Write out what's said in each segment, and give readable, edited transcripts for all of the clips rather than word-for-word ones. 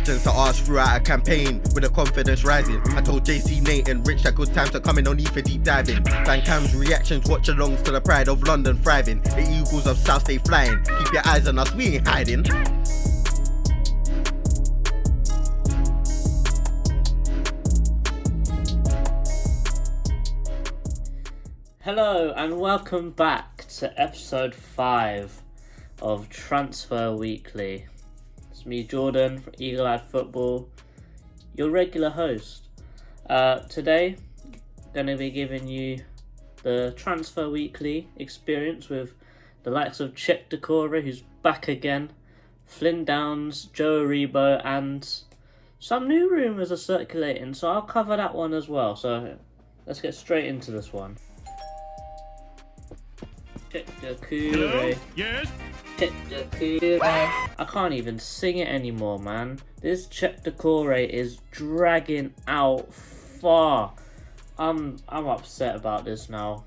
questions to ask throughout a campaign with the confidence rising. I told JC Nate and Rich that good times are coming, no need for deep diving. Fan Cam's reactions, watch alongs to the pride of London thriving. The Eagles of South stay flying, keep your eyes on us, we ain't hiding. Hello and welcome back to episode 5 of Transfer Weekly. It's me, Jordan from Eagle Eye Football, your regular host. Today, going to be giving you the Transfer Weekly experience with the likes of Czech Decore, who's back again, Flynn Downs, Joe Aribo, and some new rumours are circulating, so I'll cover that one as well. Let's get straight into this one. Hello? Yes? I can't even sing it anymore, man. This Czech Decore is dragging out far. I'm upset about this now.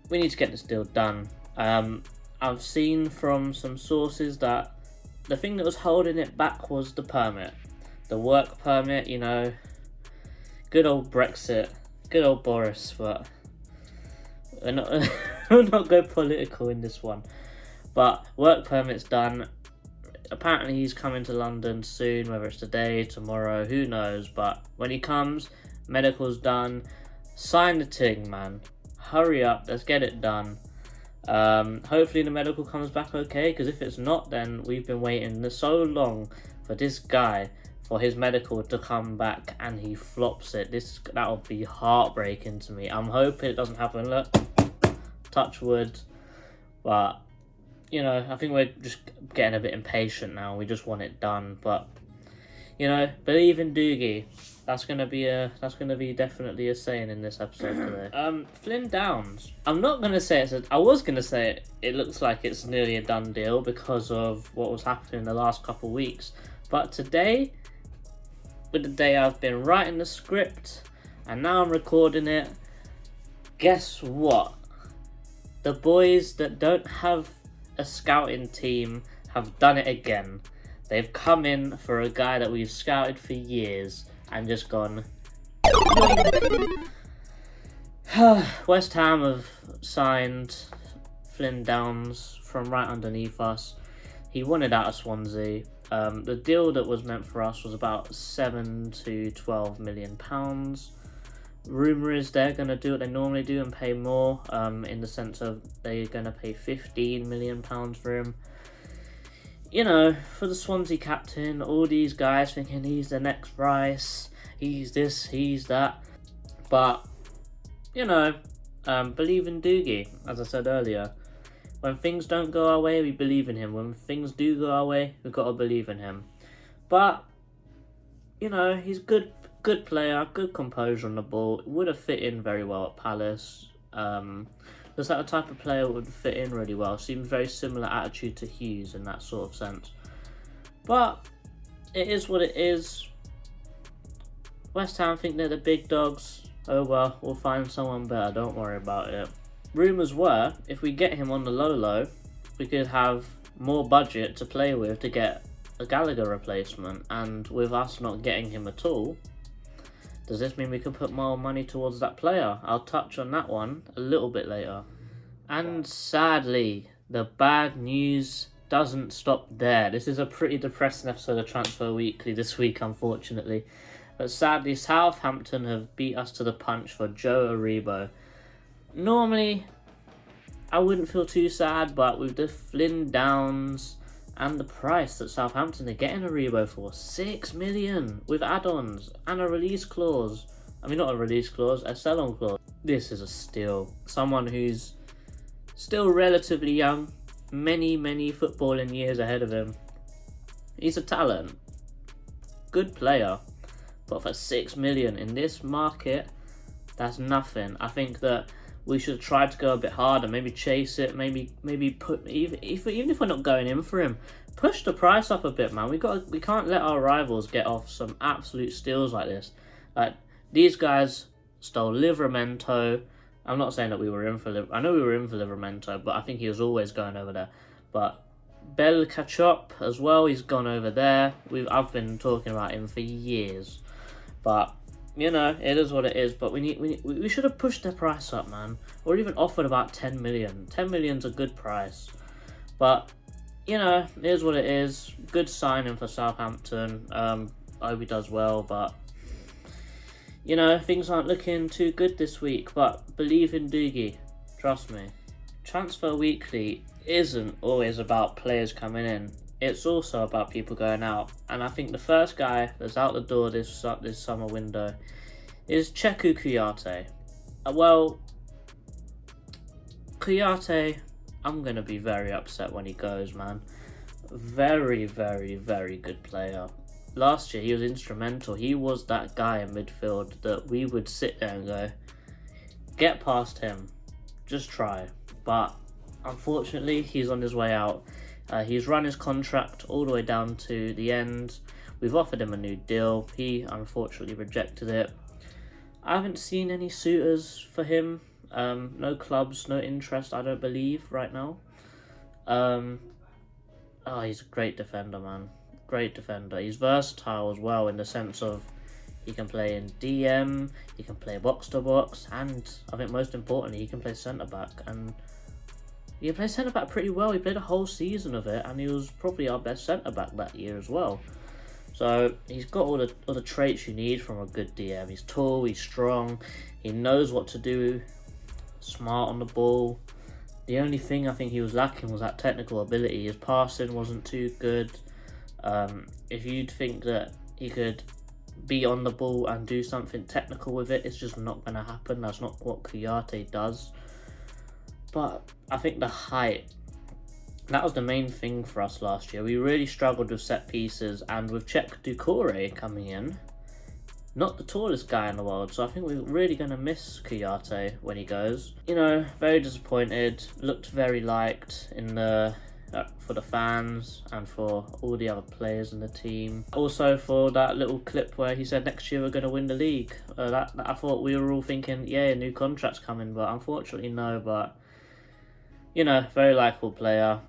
We need to get this deal done. I've seen from some sources that the thing that was holding it back was the permit. The work permit, you know. Good old Brexit. Good old Boris, but we'll not go political in this one. But work permit's done. Apparently he's coming to London soon, whether it's today, tomorrow, who knows. But when he comes, medical's done. Sign the thing, man. Hurry up, let's get it done. Hopefully the medical comes back okay, because if it's not, then we've been waiting so long for this guy, for his medical to come back, and he flops it. That would be heartbreaking to me. I'm hoping it doesn't happen. Look, touch wood. But you know, I think we're just getting a bit impatient now. We just want it done. But you know, believe in Doogie. That's gonna be definitely a saying in this episode today. Flynn Downs. I'm not gonna say I was gonna say it looks like it's nearly a done deal because of what was happening in the last couple of weeks. But today, with the day I've been writing the script and now I'm recording it, guess what? The boys that don't have a scouting team have done it again. They've come in for a guy that we've scouted for years and just gone. West Ham have signed Flynn Downs from right underneath us. He wanted out of Swansea. The deal that was meant for us was about 7 to 12 million pounds. Rumour is they're going to do what they normally do and pay more, in the sense of they're going to pay 15 million pounds for him. You know, for the Swansea captain, all these guys thinking he's the next Rice, he's this, he's that. But, you know, believe in Doogie, as I said earlier. When things don't go our way, we believe in him. When things do go our way, we've got to believe in him. But, you know, he's good player, good composure on the ball. Would have fit in very well at Palace. Looks like the type of player would fit in really well. Seems very similar attitude to Hughes in that sort of sense. But, it is what it is. West Ham think they're the big dogs. Oh well, we'll find someone better, don't worry about it. Rumours were, if we get him on the low, we could have more budget to play with to get a Gallagher replacement. And with us not getting him at all, does this mean we could put more money towards that player? I'll touch on that one a little bit later. And sadly, the bad news doesn't stop there. This is a pretty depressing episode of Transfer Weekly this week, unfortunately. But sadly, Southampton have beat us to the punch for Joe Aribo. Normally, I wouldn't feel too sad, but with the Flynn Downs and the price that Southampton are getting Aribo for, 6 million with add-ons and a release clause. I mean, not a release clause, a sell-on clause. This is a steal. Someone who's still relatively young, many footballing years ahead of him. He's a talent, good player, but for 6 million in this market, that's nothing. I think that we should try to go a bit harder, maybe chase it, maybe put, even if we're not going in for him, push the price up a bit, man. We can't let our rivals get off some absolute steals like this. Like, these guys stole Livramento. I'm not saying that we were in for I know we were in for Livramento, but I think he was always going over there. But Bel Kachop as well, he's gone over there. I've been talking about him for years, but you know, it is what it is. But we should have pushed their price up, man, or even offered about 10 million. 10 million's a good price, but you know, it is what it is. Good signing for Southampton. I hope he does well, but you know, things aren't looking too good this week. But believe in Doogie, trust me. Transfer Weekly isn't always about players coming in. It's also about people going out. And I think the first guy that's out the door this summer window is Cheku Kouyaté. Well, Kouyaté, I'm going to be very upset when he goes, man. Very, very, very good player. Last year, he was instrumental. He was that guy in midfield that we would sit there and go, get past him. Just try. But unfortunately, he's on his way out. He's run his contract all the way down to the end. We've offered him a new deal. He unfortunately rejected it. I haven't seen any suitors for him. No clubs, no interest, I don't believe, right now. He's a great defender, man. Great defender. He's versatile as well in the sense of he can play in DM, he can play box to box, and I think most importantly, he can play centre back. And he can play centre back pretty well. He played a whole season of it, and he was probably our best centre back that year as well. So he's got all the traits you need from a good DM. He's tall, he's strong, he knows what to do, smart on the ball. The only thing I think he was lacking was that technical ability. His passing wasn't too good. If you'd think that he could be on the ball and do something technical with it, it's just not going to happen. That's not what Kouyaté does. But I think the height, that was the main thing for us last year. We really struggled with set pieces, and with Cheick Doucouré coming in, not the tallest guy in the world, so I think we're really going to miss Kouyaté when he goes. You know, very disappointed, looked very liked in the for the fans and for all the other players in the team. Also for that little clip where he said next year we're going to win the league. That I thought we were all thinking, yeah, a new contract's coming, but unfortunately no. But you know, very likeable player.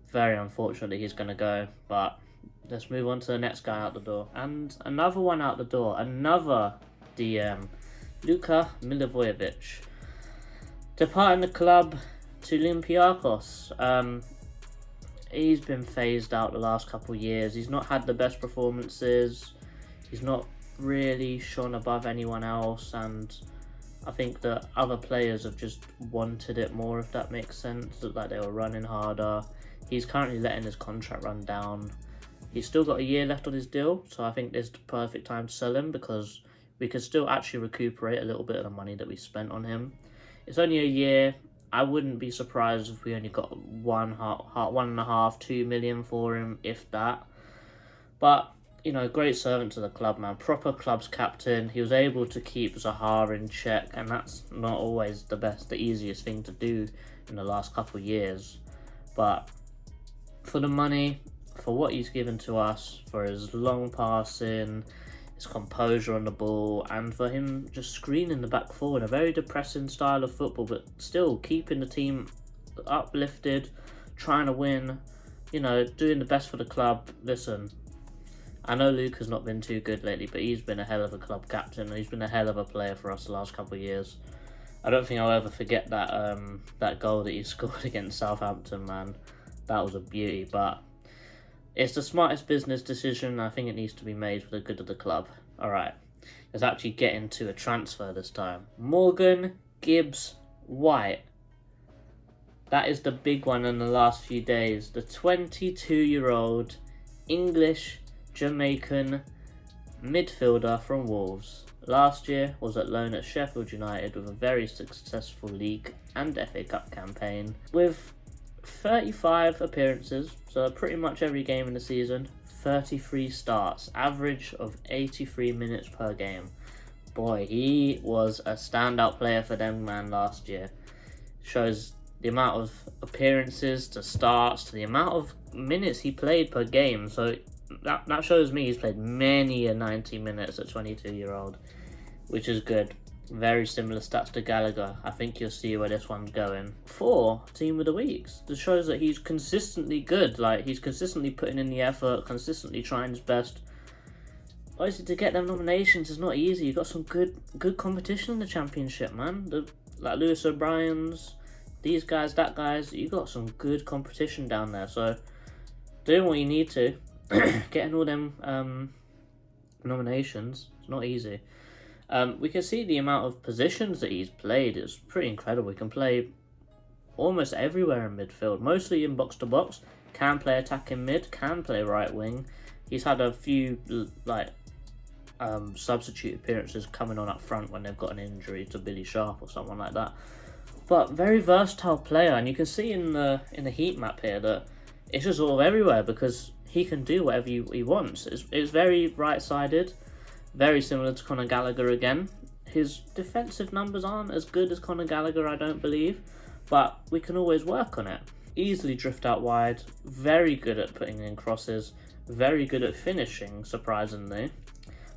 Very unfortunately he's going to go, but let's move on to the next guy out the door. And another one out the door, another DM, Luka Milivojevic. Departing the club to Olympiacos. He's been phased out the last couple of years. He's not had the best performances. He's not really shone above anyone else, and I think that other players have just wanted it more, if that makes sense. Looked like they were running harder. He's currently letting his contract run down. He's still got a year left on his deal, so I think this is the perfect time to sell him because we could still actually recuperate a little bit of the money that we spent on him. It's only a year. I wouldn't be surprised if we only got 1.5, 2 million for him, if that. But, you know, great servant to the club, man. Proper club's captain. He was able to keep Zaha in check, and that's not always the easiest thing to do in the last couple of years. But for the money, for what he's given to us, for his long passing, his composure on the ball, and for him just screening the back four in a very depressing style of football, but still keeping the team uplifted, trying to win, you know, doing the best for the club. Listen, I know Luke has not been too good lately, but he's been a hell of a club captain, and he's been a hell of a player for us the last couple of years. I don't think I'll ever forget that goal that he scored against Southampton, man. That was a beauty, but it's the smartest business decision. I think it needs to be made for the good of the club. Alright, let's actually get into a transfer this time. Morgan Gibbs-White. That is the big one in the last few days. The 22-year-old English Jamaican midfielder from Wolves. Last year was at loan at Sheffield United with a very successful league and FA Cup campaign. With 35 appearances, so pretty much every game in the season, 33 starts, average of 83 minutes per game. Boy, he was a standout player for them, man, last year. Shows the amount of appearances to starts to the amount of minutes he played per game. So that shows me he's played many a 90 minutes at 22-year-old, which is good. Very similar stats to Gallagher. I think you'll see where this one's going. 4, Team of the Weeks. This shows that he's consistently good. Like, he's consistently putting in the effort, consistently trying his best. Obviously, to get them nominations is not easy. You've got some good competition in the championship, man. Like Lewis O'Brien's, these guys, that guys. You got some good competition down there. So, doing what you need to, getting all them nominations, it's not easy. We can see the amount of positions that he's played. It's pretty incredible. He can play almost everywhere in midfield, mostly in box to box. Can play attacking mid, can play right wing. He's had a few substitute appearances coming on up front when they've got an injury to Billy Sharp or someone like that. But very versatile player, and you can see in the heat map here that it's just all everywhere because he can do whatever he wants. It's very right-sided. Very similar to Conor Gallagher again. His defensive numbers aren't as good as Conor Gallagher, I don't believe, but we can always work on it. Easily drift out wide, very good at putting in crosses, very good at finishing, surprisingly.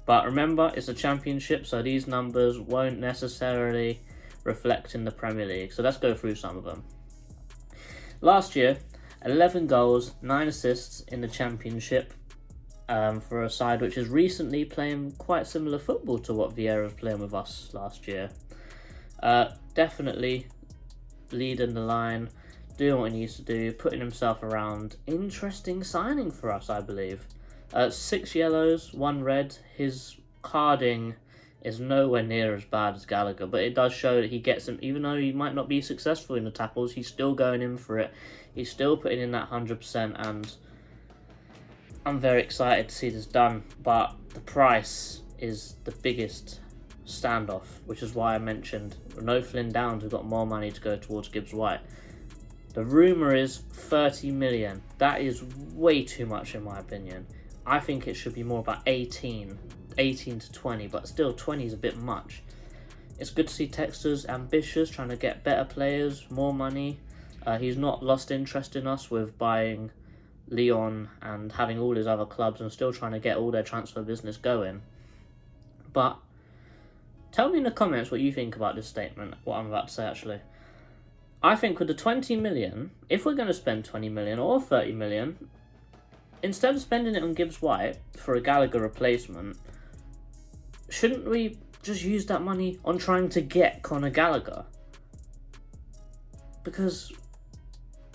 But remember, it's a championship, so these numbers won't necessarily reflect in the Premier League. So let's go through some of them. Last year, 11 goals, 9 assists in the championship. For a side which is recently playing quite similar football to what Vieira was playing with us last year. Definitely leading the line, doing what he needs to do, putting himself around. Interesting signing for us, I believe. 6 yellows, 1 red. His carding is nowhere near as bad as Gallagher, but it does show that he gets him, even though he might not be successful in the tackles, he's still going in for it. He's still putting in that 100%, and I'm very excited to see this done, but the price is the biggest standoff, which is why I mentioned no Flynn Downs, we've got more money to go towards Gibbs-White. The rumour is 30 million. That is way too much in my opinion. I think it should be more about 18 to 20, but still 20 is a bit much. It's good to see Texter's ambitious, trying to get better players, more money. He's not lost interest in us with buying Lyon and having all his other clubs and still trying to get all their transfer business going. But tell me in the comments what you think about this statement, what I'm about to say actually. I think with the 20 million, if we're going to spend 20 million or 30 million, instead of spending it on Gibbs-White for a Gallagher replacement, shouldn't we just use that money on trying to get Conor Gallagher? Because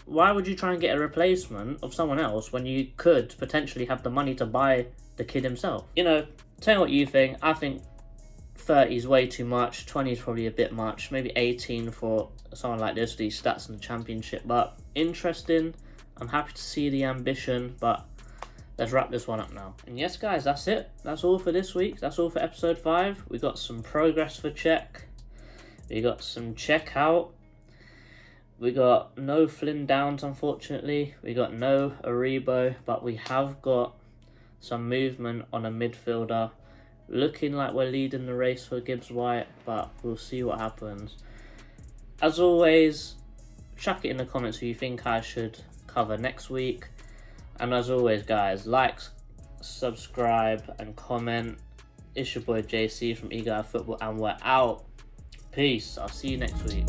why would you try and get a replacement of someone else when you could potentially have the money to buy the kid himself? You know, tell me what you think. I think 30 is way too much. 20 is probably a bit much. Maybe 18 for someone like this, these stats in the championship. But interesting. I'm happy to see the ambition, but let's wrap this one up now. And yes, guys, that's it. That's all for this week. That's all for episode 5. We got some progress for check. We got some check out. We got no Flynn Downs, unfortunately. We got no Aribo, but we have got some movement on a midfielder. Looking like we're leading the race for Gibbs-White, but we'll see what happens. As always, chuck it in the comments who you think I should cover next week. And as always, guys, like, subscribe, and comment. It's your boy JC from Eagle Eye Football, and we're out. Peace. I'll see you next week.